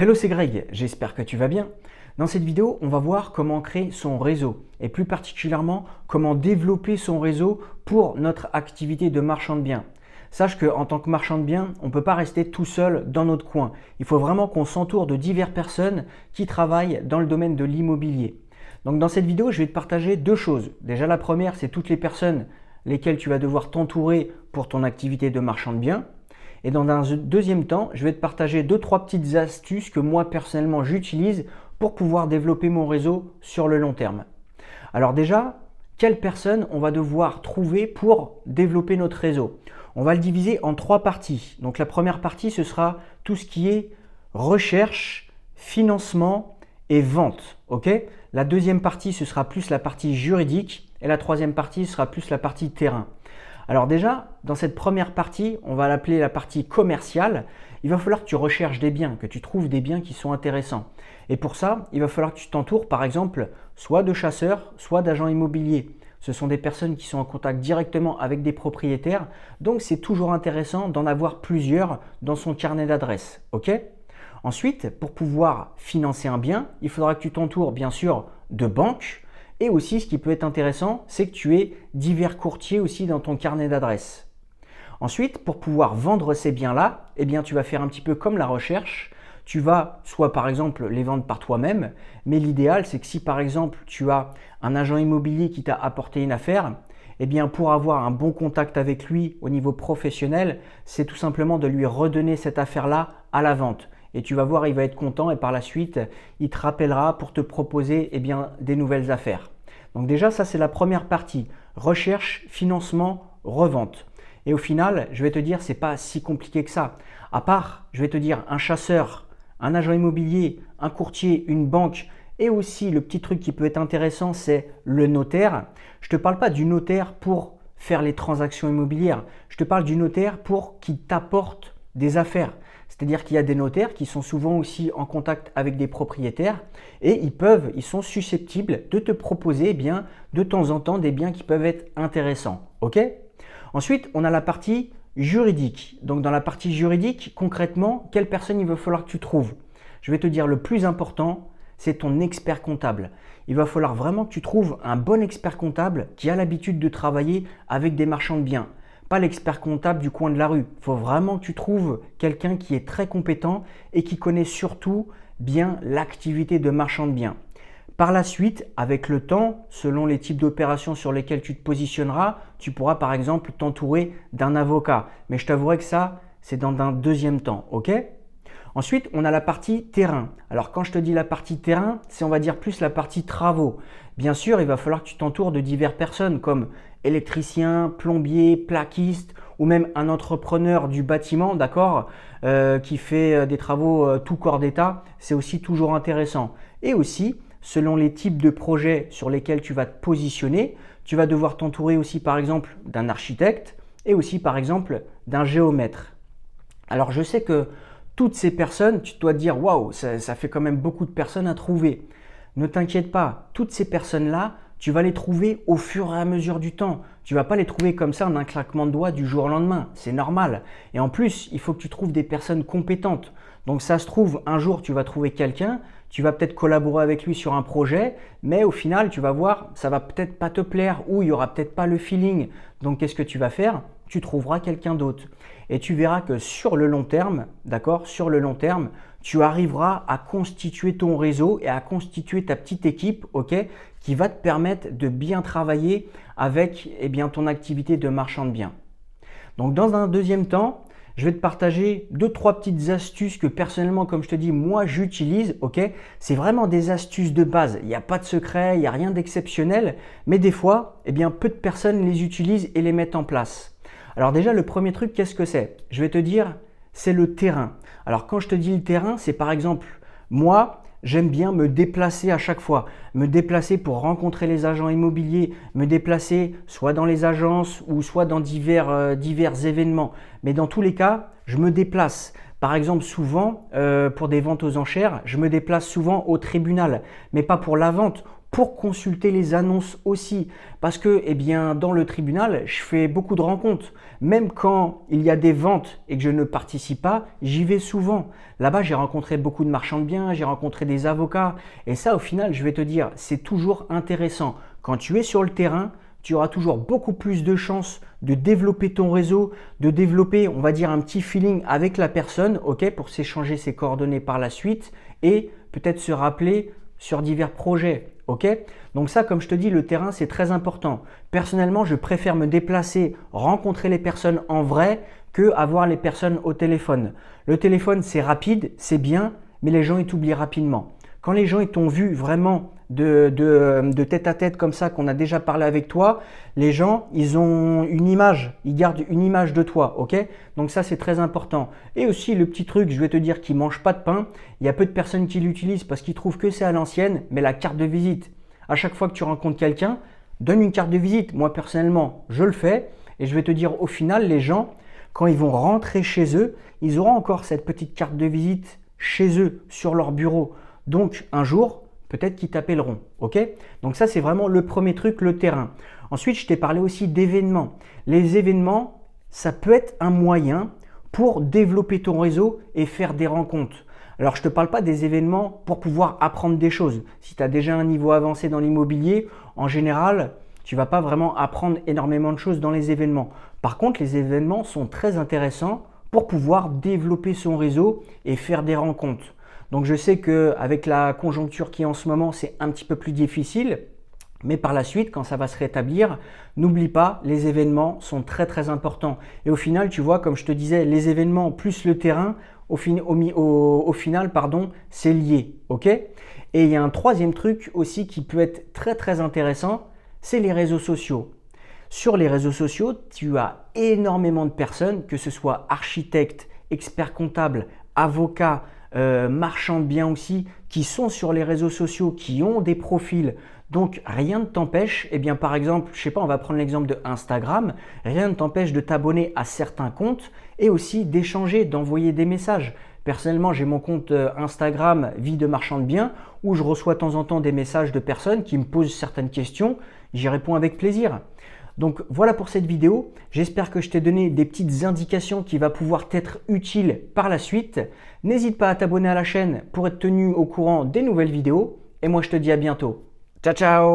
Hello, c'est Greg, j'espère que tu vas bien. Dans cette vidéo, on va voir comment créer son réseau et plus particulièrement comment développer son réseau pour notre activité de marchand de biens. Sache qu'en tant que marchand de biens, on ne peut pas rester tout seul dans notre coin. Il faut vraiment qu'on s'entoure de diverses personnes qui travaillent dans le domaine de l'immobilier. Donc dans cette vidéo, je vais te partager deux choses. Déjà la première, c'est toutes les personnes lesquelles tu vas devoir t'entourer pour ton activité de marchand de biens. Et dans un deuxième temps, je vais te partager 2-3 petites astuces que moi personnellement j'utilise pour pouvoir développer mon réseau sur le long terme. Alors déjà, quelles personnes on va devoir trouver pour développer notre réseau? On va le diviser en 3 parties. Donc la première partie, ce sera tout ce qui est recherche, financement et vente. La deuxième partie, ce sera plus la partie juridique et la troisième partie, ce sera plus la partie terrain. Alors déjà, dans cette première partie, on va l'appeler la partie commerciale. Il va falloir que tu recherches des biens, que tu trouves des biens qui sont intéressants. Et pour ça, il va falloir que tu t'entoures par exemple soit de chasseurs, soit d'agents immobiliers. Ce sont des personnes qui sont en contact directement avec des propriétaires. Donc c'est toujours intéressant d'en avoir plusieurs dans son carnet d'adresses. Ensuite, pour pouvoir financer un bien, il faudra que tu t'entoures bien sûr de banques. Et aussi, ce qui peut être intéressant, c'est que tu aies divers courtiers aussi dans ton carnet d'adresses. Ensuite, pour pouvoir vendre ces biens-là, tu vas faire un petit peu comme la recherche. Tu vas soit par exemple les vendre par toi-même, mais l'idéal, c'est que si par exemple tu as un agent immobilier qui t'a apporté une affaire, pour avoir un bon contact avec lui au niveau professionnel, c'est tout simplement de lui redonner cette affaire-là à la vente. Et tu vas voir, il va être content et par la suite, il te rappellera pour te proposer des nouvelles affaires. Donc déjà, ça c'est la première partie. Recherche, financement, revente. Et au final, je vais te dire, c'est pas si compliqué que ça. À part, je vais te dire, un chasseur, un agent immobilier, un courtier, une banque et aussi le petit truc qui peut être intéressant, c'est le notaire. Je ne te parle pas du notaire pour faire les transactions immobilières. Je te parle du notaire pour qu'il t'apporte des affaires. C'est-à-dire qu'il y a des notaires qui sont souvent aussi en contact avec des propriétaires et ils sont susceptibles de te proposer de temps en temps des biens qui peuvent être intéressants. Ensuite, on a la partie juridique. Donc dans la partie juridique, concrètement, quelle personne il va falloir que tu trouves? Je vais te dire le plus important, c'est ton expert comptable. Il va falloir vraiment que tu trouves un bon expert comptable qui a l'habitude de travailler avec des marchands de biens. Pas l'expert comptable du coin de la rue. Il faut vraiment que tu trouves quelqu'un qui est très compétent et qui connaît surtout bien l'activité de marchand de biens. Par la suite, avec le temps, selon les types d'opérations sur lesquelles tu te positionneras, tu pourras par exemple t'entourer d'un avocat. Mais je t'avouerai que ça, c'est dans un deuxième temps. Ensuite, on a la partie terrain. Alors quand je te dis la partie terrain, c'est on va dire plus la partie travaux. Bien sûr, il va falloir que tu t'entoures de diverses personnes comme électricien, plombier, plaquiste ou même un entrepreneur du bâtiment, qui fait des travaux tout corps d'état. C'est aussi toujours intéressant. Et aussi, selon les types de projets sur lesquels tu vas te positionner, tu vas devoir t'entourer aussi par exemple d'un architecte et aussi par exemple d'un géomètre. Alors je sais que toutes ces personnes, tu dois te dire « Waouh, ça fait quand même beaucoup de personnes à trouver ». Ne t'inquiète pas, toutes ces personnes-là, tu vas les trouver au fur et à mesure du temps. Tu ne vas pas les trouver comme ça en un claquement de doigts du jour au lendemain, c'est normal. Et en plus, il faut que tu trouves des personnes compétentes. Donc ça se trouve, un jour tu vas trouver quelqu'un, tu vas peut-être collaborer avec lui sur un projet, mais au final tu vas voir, ça va peut-être pas te plaire ou il n'y aura peut-être pas le feeling. Donc qu'est-ce que tu vas faire? Tu trouveras quelqu'un d'autre. Et tu verras que sur le long terme, tu arriveras à constituer ton réseau et à constituer ta petite équipe, qui va te permettre de bien travailler avec ton activité de marchand de biens. Donc dans un deuxième temps, je vais te partager 2-3 petites astuces que personnellement, comme je te dis, moi j'utilise. C'est vraiment des astuces de base. Il n'y a pas de secret, il n'y a rien d'exceptionnel, mais des fois, peu de personnes les utilisent et les mettent en place. Alors déjà, le premier truc, qu'est-ce que c'est? Je vais te dire, c'est le terrain. Alors quand je te dis le terrain, c'est par exemple, moi, j'aime bien me déplacer à chaque fois. Me déplacer pour rencontrer les agents immobiliers, me déplacer soit dans les agences ou soit dans divers événements. Mais dans tous les cas, je me déplace. Par exemple, souvent, pour des ventes aux enchères, je me déplace souvent au tribunal. Mais pas pour la vente, pour consulter les annonces aussi. Parce que eh bien, dans le tribunal, je fais beaucoup de rencontres. Même quand il y a des ventes et que je ne participe pas, j'y vais souvent. Là-bas, j'ai rencontré beaucoup de marchands de biens, j'ai rencontré des avocats. Et ça, au final, je vais te dire, c'est toujours intéressant. Quand tu es sur le terrain, tu auras toujours beaucoup plus de chances de développer ton réseau, de développer, on va dire, un petit feeling avec la personne, ok, pour s'échanger ses coordonnées par la suite et peut-être se rappeler sur divers projets. Ok, donc ça, comme je te dis, le terrain, c'est très important. Personnellement, je préfère me déplacer, rencontrer les personnes en vrai que avoir les personnes au téléphone. Le téléphone, c'est rapide, c'est bien, mais les gens, ils t'oublient rapidement. Quand les gens ils t'ont vu vraiment de tête à tête comme ça, qu'on a déjà parlé avec toi, les gens, ils ont une image, ils gardent une image de toi, ok? Donc ça, c'est très important. Et aussi, le petit truc, je vais te dire, qui ne mange pas de pain, il y a peu de personnes qui l'utilisent parce qu'ils trouvent que c'est à l'ancienne, mais la carte de visite. À chaque fois que tu rencontres quelqu'un, donne une carte de visite. Moi, personnellement, je le fais et je vais te dire, au final, les gens, quand ils vont rentrer chez eux, ils auront encore cette petite carte de visite chez eux, sur leur bureau. Donc, un jour, peut-être qu'ils t'appelleront, ok? Donc ça, c'est vraiment le premier truc, le terrain. Ensuite, je t'ai parlé aussi d'événements. Les événements, ça peut être un moyen pour développer ton réseau et faire des rencontres. Alors, je ne te parle pas des événements pour pouvoir apprendre des choses. Si tu as déjà un niveau avancé dans l'immobilier, en général, tu ne vas pas vraiment apprendre énormément de choses dans les événements. Par contre, les événements sont très intéressants pour pouvoir développer son réseau et faire des rencontres. Donc je sais qu'avec la conjoncture qui est en ce moment, c'est un petit peu plus difficile. Mais par la suite, quand ça va se rétablir, n'oublie pas, les événements sont très très importants. Et au final, tu vois, comme je te disais, les événements plus le terrain, au final, c'est lié. Ok? Et il y a un troisième truc aussi qui peut être très très intéressant, c'est les réseaux sociaux. Sur les réseaux sociaux, tu as énormément de personnes, que ce soit architectes, experts comptables, avocats, marchands de biens aussi, qui sont sur les réseaux sociaux, qui ont des profils. Donc rien ne t'empêche, eh bien par exemple, je sais pas, on va prendre l'exemple de Instagram, rien ne t'empêche de t'abonner à certains comptes et aussi d'échanger, d'envoyer des messages. Personnellement, j'ai mon compte Instagram Vie de marchand de biens où je reçois de temps en temps des messages de personnes qui me posent certaines questions, j'y réponds avec plaisir. Donc voilà pour cette vidéo, j'espère que je t'ai donné des petites indications qui vont pouvoir t'être utiles par la suite. N'hésite pas à t'abonner à la chaîne pour être tenu au courant des nouvelles vidéos et moi je te dis à bientôt. Ciao ciao!